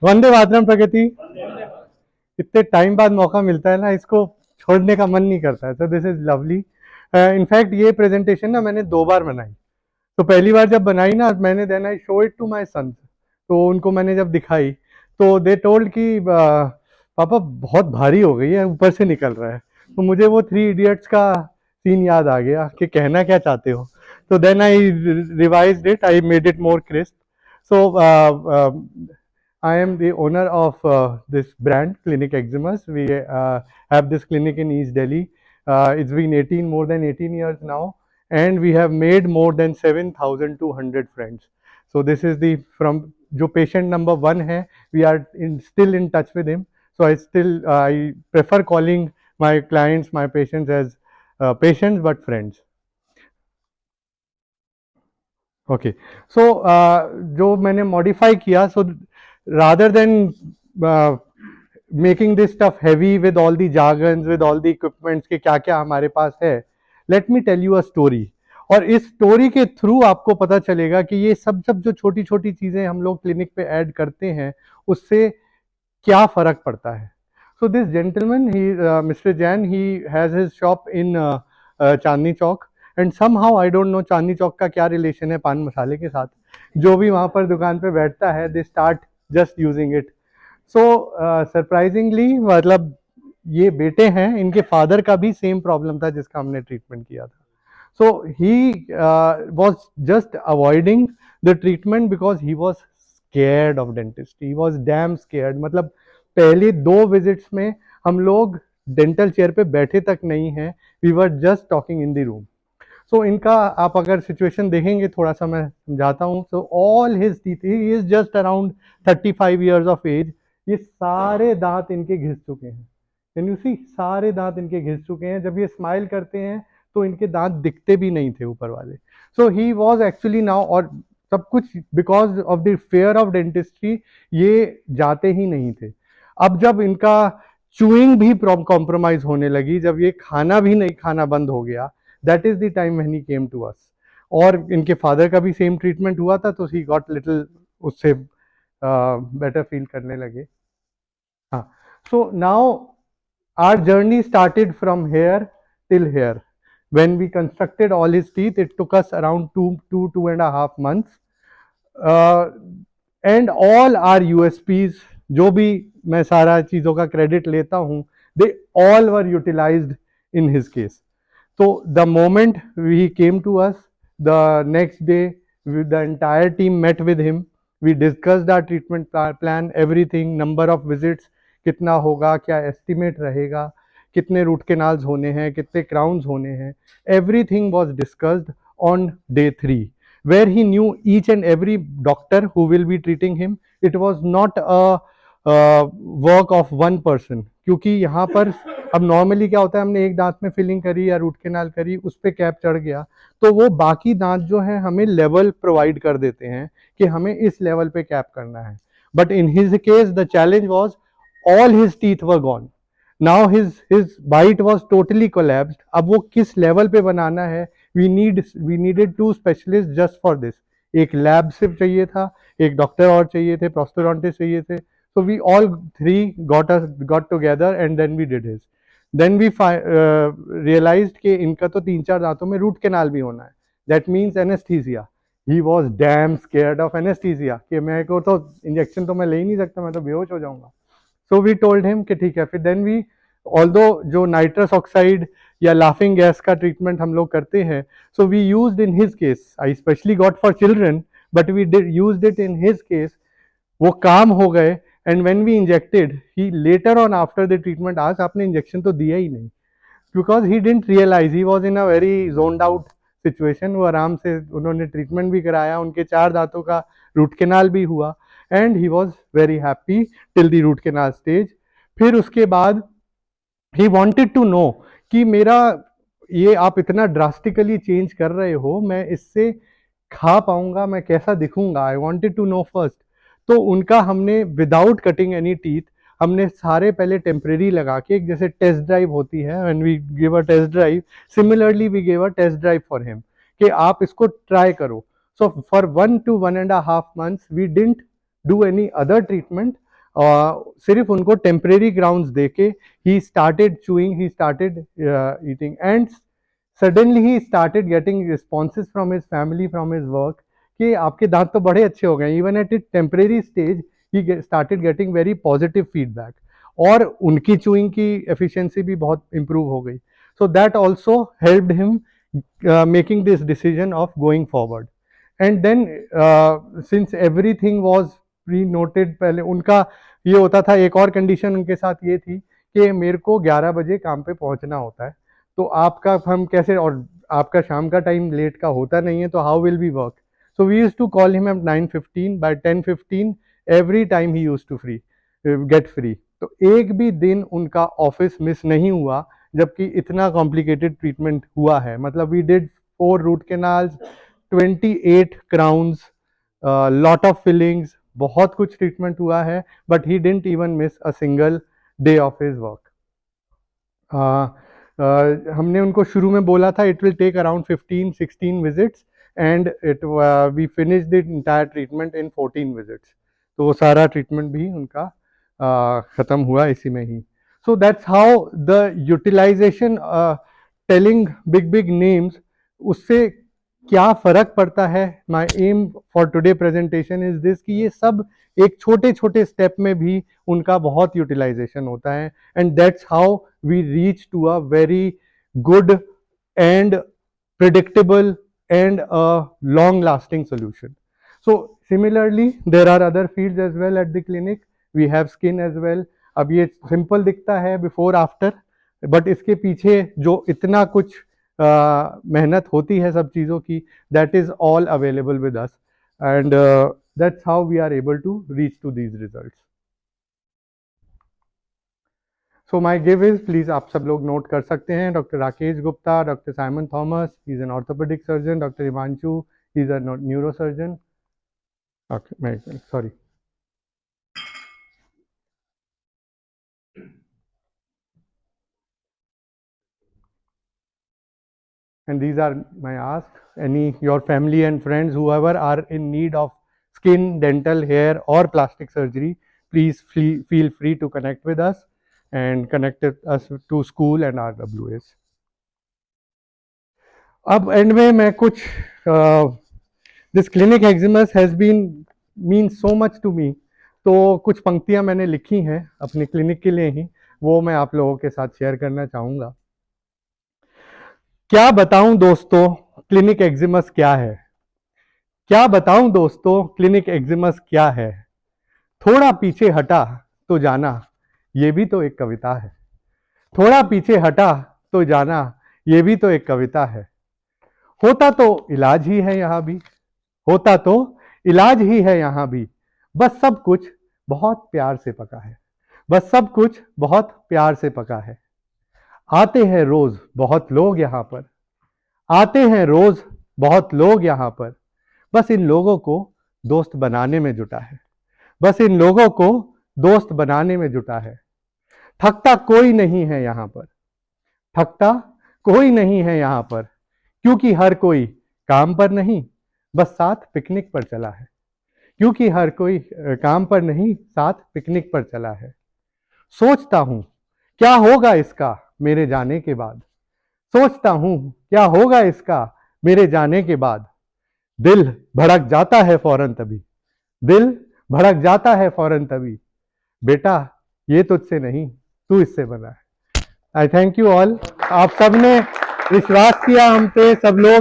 वंदे मातरम प्रगति। इतने टाइम बाद मौका मिलता है ना, इसको छोड़ने का मन नहीं करता है। So this is lovely. In fact ये प्रेजेंटेशन ना मैंने 2 बार बनाई। तो पहली बार जब बनाई ना मैंने, then I show it to my sons. तो उनको मैंने जब दिखाई तो दे टोल्ड कि पापा बहुत भारी हो गई है, ऊपर से निकल रहा है। तो मुझे वो 3 इडियट्स का सीन याद आ गया कि कहना क्या चाहते हो। तो then I revised it, I made it more crisp. So I am the owner of this brand, Clinic Eczemas. We have this clinic in East Delhi. It's been more than 18 years now, and we have made more than 7,200 friends. So this is the from जो patient number 1 है, we are still in touch with him. So I prefer calling my clients, my patients as patients but friends. Okay, so जो मैंने modify किया, so rather than making this stuff heavy with all the jargons, with all the equipments के क्या क्या हमारे पास है, let me tell you a story. और इस स्टोरी के थ्रू आपको पता चलेगा कि ये सब जो छोटी छोटी चीज़ें हम लोग क्लिनिक पे ऐड करते हैं उससे क्या फ़र्क पड़ता है. So this gentleman, Mr. Jain, he has his shop in Chandni Chowk. And somehow I don't know Chandni Chowk का क्या रिलेशन है पान मसाले के साथ. जो भी वहाँ पर दुकान पे बैठता है, they start just using it. So surprisingly मतलब ये बेटे हैं, इनके फादर का भी सेम प्रॉब्लम था जिसका हमने ट्रीटमेंट किया था. So he was just avoiding the treatment because he was scared of dentist. He was damn scared. मतलब पहले 2 विजिट्स में हम लोग डेंटल चेयर पे बैठे तक नहीं हैं. We were just talking in the room. So इनका आप अगर सिचुएशन देखेंगे, थोड़ा सा मैं समझाता हूँ. So all his teeth, he is just around 35 years of age. ये सारे दांत इनके घिस चुके हैं. कैन यू सी, सारे दांत इनके घिस चुके हैं. जब ये स्माइल करते हैं तो इनके दांत दिखते भी नहीं थे ऊपर वाले. सो ही वॉज एक्चुअली नाउ, और सब कुछ because of the fair of dentistry ये जाते ही नहीं थे. अब जब इनका चूइंग भी कॉम्प्रोमाइज होने लगी, जब ये खाना भी नहीं खाना बंद हो गया, that is the time when he came to us. और इनके फादर का भी सेम ट्रीटमेंट हुआ था, तो ही गॉट लिटिल उससे बेटर फील करने लगे. हाँ. So now our journey started from here till here. When we constructed all his teeth, it took us around 2.5 months. And all our USPs, जो भी मैं सारा चीज़ों का क्रेडिट लेता हूँ, they all were utilized in his case. So the moment he came to us, the next day the entire team met with him. We discussed our treatment plan, everything, number of visits कितना होगा, क्या estimate रहेगा, कितने root canals होने हैं, कितने crowns होने हैं. Everything was discussed on day 3, where he knew each and every doctor who will be treating him. It was not a work of one person. क्योंकि यहाँ पर अब नॉर्मली क्या होता है, हमने एक दांत में फिलिंग करी या रूट केनाल करी, उस पर कैप चढ़ गया, तो वो बाकी दांत जो है हमें लेवल प्रोवाइड कर देते हैं कि हमें इस लेवल पे कैप करना है. But in his case the challenge was all his teeth were gone. Now his bite was totally collapsed. अब वो किस लेवल पे बनाना है, we needed 2 specialists just for this. एक लैब सिर्फ चाहिए था, एक डॉक्टर और चाहिए थे, प्रोस्टोडोंटिस्ट चाहिए थे. So we all 3 got together and then we did his. Then we realized कि इनका तो 3-4 दांतों में रूट कैनाल भी होना है. That means anesthesia. He was damn scared of anesthesia कि मैं को तो इंजेक्शन तो मैं ले ही नहीं सकता, मैं तो बेहोश हो जाऊंगा. So we told him कि ठीक है. फिर then we, although जो नाइट्रस ऑक्साइड या लाफिंग गैस का ट्रीटमेंट हम लोग करते हैं, so we used in his case, I especially got for children, but we used it in his case. वो काम हो गए. and when we injected, he later on after the treatment asked, आपने इंजेक्शन तो दिया ही नहीं, because he didn't realize, he was in a very zoned out situation. वो आराम से उन्होंने ट्रीटमेंट भी कराया, उनके 4 दांतों का रूट केनाल भी हुआ, and he was very happy till the root canal stage. फिर उसके बाद ही वॉन्टेड टू नो कि मेरा ये आप इतना ड्रास्टिकली चेंज कर रहे हो, मैं इससे खा पाऊंगा, मैं कैसा दिखूंगा, I wanted to know first. तो उनका हमने विदाउट कटिंग एनी टीथ, हमने सारे पहले टेम्परेरी लगा के, जैसे टेस्ट ड्राइव होती है, when we give a test drive, similarly we give a test drive for him कि आप इसको ट्राई करो. So for 1 to 1.5 months we didn't do any other treatment. सिर्फ उनको temporary grounds देके he started chewing, he started eating, and suddenly he started getting responses from his family, from his work कि आपके दांत तो बड़े अच्छे हो गए. Even at a temporary stage he started getting very positive feedback, और उनकी chewing की efficiency भी बहुत improve हो गई. So that also helped him making this decision of going forward. And then since everything was pre-noted, पहले उनका ये होता था, एक और कंडीशन उनके साथ ये थी कि मेरे को 11 बजे काम पे पहुंचना होता है, तो आपका हम कैसे, और आपका शाम का टाइम लेट का होता नहीं है, तो how will we work. So we use to call him at 9:15. By 10:15 every time he use to free get free. तो एक भी दिन उनका ऑफिस मिस नहीं हुआ, जबकि इतना कॉम्प्लिकेटेड ट्रीटमेंट हुआ है. मतलब we did 4 root canals, 28 crowns, lot of fillings, बहुत कुछ ट्रीटमेंट हुआ है, but he didn't even miss a single day of his work. हमने उनको शुरू में बोला था it will take around 15-16 visits, and it we finish the entire treatment in 14 visits. तो वो सारा ट्रीटमेंट भी उनका ख़त्म हुआ इसी में ही. So that's how the utilization, telling big big names, उससे क्या फ़र्क पड़ता है. My aim for today presentation is this कि ये सब एक छोटे छोटे स्टेप में भी उनका बहुत यूटिलाइजेशन होता है, and that's how we reach to a very good and predictable and a long lasting solution. So similarly there are other fields as well at the clinic. We have skin as well. अब ये simple दिखता है before after, but इसके पीछे जो इतना कुछ मेहनत होती है सब चीज़ों की, that is all available with us, and that's how we are able to reach to these results. So my give is, please आप सब लोग नोट कर सकते हैं, doctor Rakesh Gupta, doctor Simon Thomas, he is an orthopaedic surgeon, doctor Himanshu, he is a neuro surgeon. Sorry, and these are my ask. Any your family and friends whoever are in need of skin, dental, hair or plastic surgery, please feel free to connect with us and connect us to school and RWS. अब end में मैं कुछ this clinic exams has been mean so much to me, तो कुछ पंक्तियां मैंने लिखी हैं अपने क्लिनिक के लिए ही, वो मैं आप लोगों के साथ शेयर करना चाहूँगा. क्या बताऊं दोस्तों क्लिनिक एक्जिमस क्या है, क्या बताऊं दोस्तों क्लिनिक एक्जिमस क्या है. थोड़ा पीछे हटा तो जाना ये भी तो एक कविता है, थोड़ा पीछे हटा तो जाना ये भी तो एक कविता है. होता तो इलाज ही है यहाँ भी, होता तो इलाज ही है यहाँ भी, बस सब कुछ बहुत प्यार से पका है, बस सब कुछ बहुत प्यार से पका है. आते हैं रोज बहुत लोग यहाँ पर, आते हैं रोज बहुत लोग यहाँ पर, बस इन लोगों को दोस्त बनाने में जुटा है, बस इन लोगों को दोस्त बनाने में जुटा है. थकता कोई नहीं है यहाँ पर, थकता कोई नहीं है यहाँ पर, क्योंकि हर कोई काम पर नहीं बस साथ पिकनिक पर चला है, क्योंकि हर कोई काम पर नहीं साथ पिकनिक पर चला है. सोचता हूं क्या होगा इसका मेरे जाने के बाद, सोचता हूं क्या होगा इसका मेरे जाने के बाद. दिल भड़क जाता है फौरन तभी, दिल भड़क जाता है फौरन तभी, बेटा ये तुझसे नहीं तू इससे बना है. आई थैंक यू ऑल. आप सबने विश्वास किया हम पे, सब लोग